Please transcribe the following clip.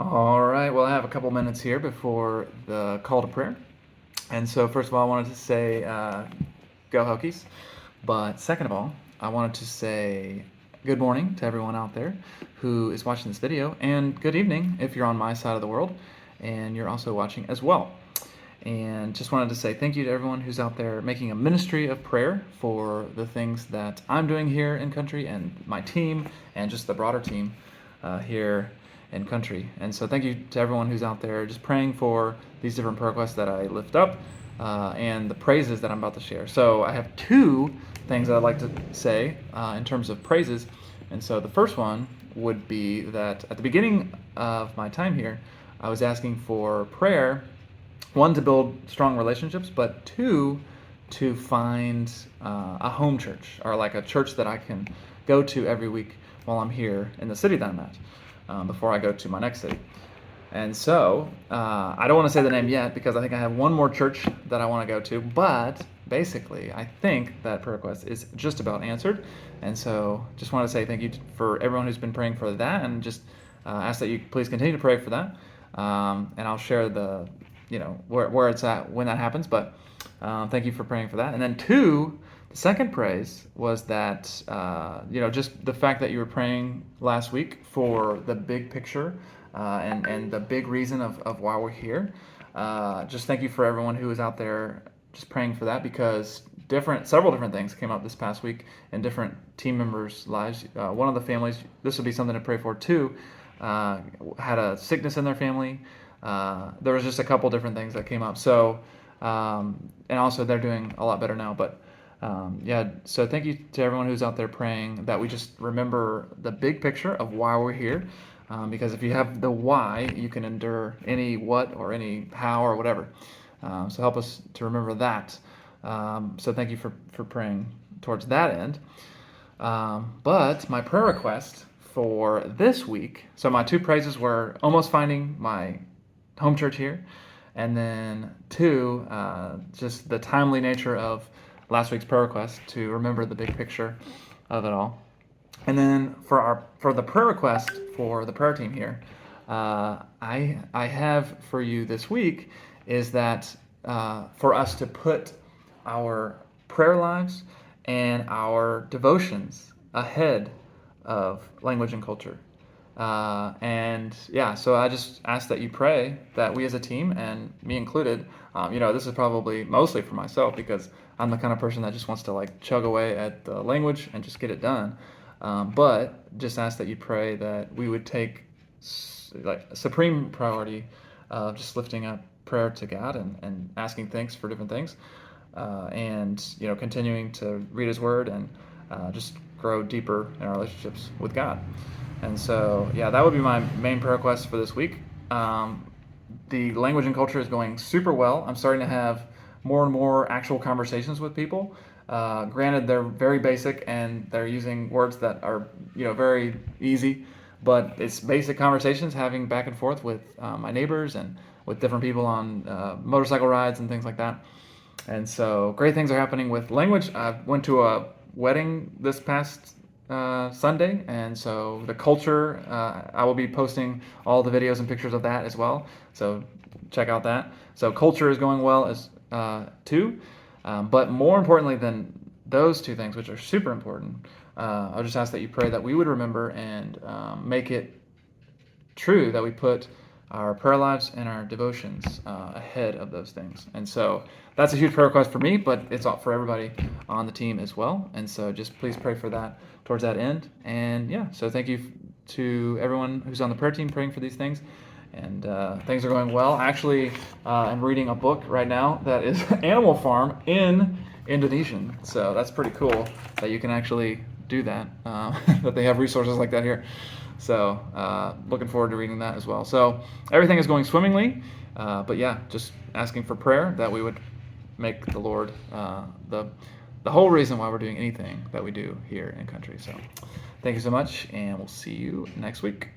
All right, well, I have a couple minutes here before the call to prayer. And so, first of all, I wanted to say go Hokies. But second of all, I wanted to say good morning to everyone out there who is watching this video, and good evening if you're on my side of the world and you're also watching as well. And just wanted to say thank you to everyone who's out there making a ministry of prayer for the things that I'm doing here in country and my team and just the broader team here in country. And so thank you to everyone who's out there just praying for these different prayer requests that I lift up and the praises that I'm about to share. So I have two things that I'd like to say in terms of praises. And so the first one would be that at the beginning of my time here, I was asking for prayer, one, to build strong relationships, but two, to find a home church, or like a church that I can go to every week while I'm here in the city that I'm at, before I go to my next city. And so I don't want to say the name yet because I think I have one more church that I want to go to, but basically I think that prayer request is just about answered. And so just want to say thank you for everyone who's been praying for that, and just ask that you please continue to pray for that. And I'll share the where it's at when that happens, but thank you for praying for that. And then two, the second praise was that just the fact that you were praying last week for the big picture and the big reason of why we're here. Just thank you for everyone who is out there just praying for that, because several different things came up this past week in different team members' lives. One of the families, this would be something to pray for too, had a sickness in their family. There was just a couple different things that came up. So, and also they're doing a lot better now. But so thank you to everyone who's out there praying that we just remember the big picture of why we're here. Because if you have the why, you can endure any what or any how or whatever. So help us to remember that. So thank you for praying towards that end. But my prayer request for this week, so my two praises were almost finding my home church here, and then two, just the timely nature of last week's prayer request to remember the big picture of it all. And then for the prayer request for the prayer team here, I have for you this week is that for us to put our prayer lives and our devotions ahead of language and culture. So I just ask that you pray that we as a team, and me included, this is probably mostly for myself because I'm the kind of person that just wants to chug away at the language and just get it done. But just ask that you pray that we would take supreme priority of just lifting up prayer to God and asking thanks for different things, and continuing to read His Word and just grow deeper in our relationships with God. And so, that would be my main prayer request for this week. The language and culture is going super well. I'm starting to have more and more actual conversations with people. Granted, they're very basic and they're using words that are, very easy, but it's basic conversations, having back and forth with my neighbors and with different people on motorcycle rides and things like that. And so great things are happening with language. I went to a wedding this past Sunday, and so the culture, I will be posting all the videos and pictures of that as well, so check out that. So culture is going well as too, but more importantly than those two things, which are super important, I'll just ask that you pray that we would remember and make it true that we put our prayer lives and our devotions ahead of those things. And so that's a huge prayer request for me, but it's all for everybody on the team as well. And so just please pray for that towards that end. And so thank you to everyone who's on the prayer team praying for these things. And things are going well. Actually, I'm reading a book right now that is Animal Farm in Indonesian. So that's pretty cool that you can actually do that, that they have resources like that here. So looking forward to reading that as well. So everything is going swimmingly, but just asking for prayer that we would make the Lord the whole reason why we're doing anything that we do here in country. So thank you so much, and we'll see you next week.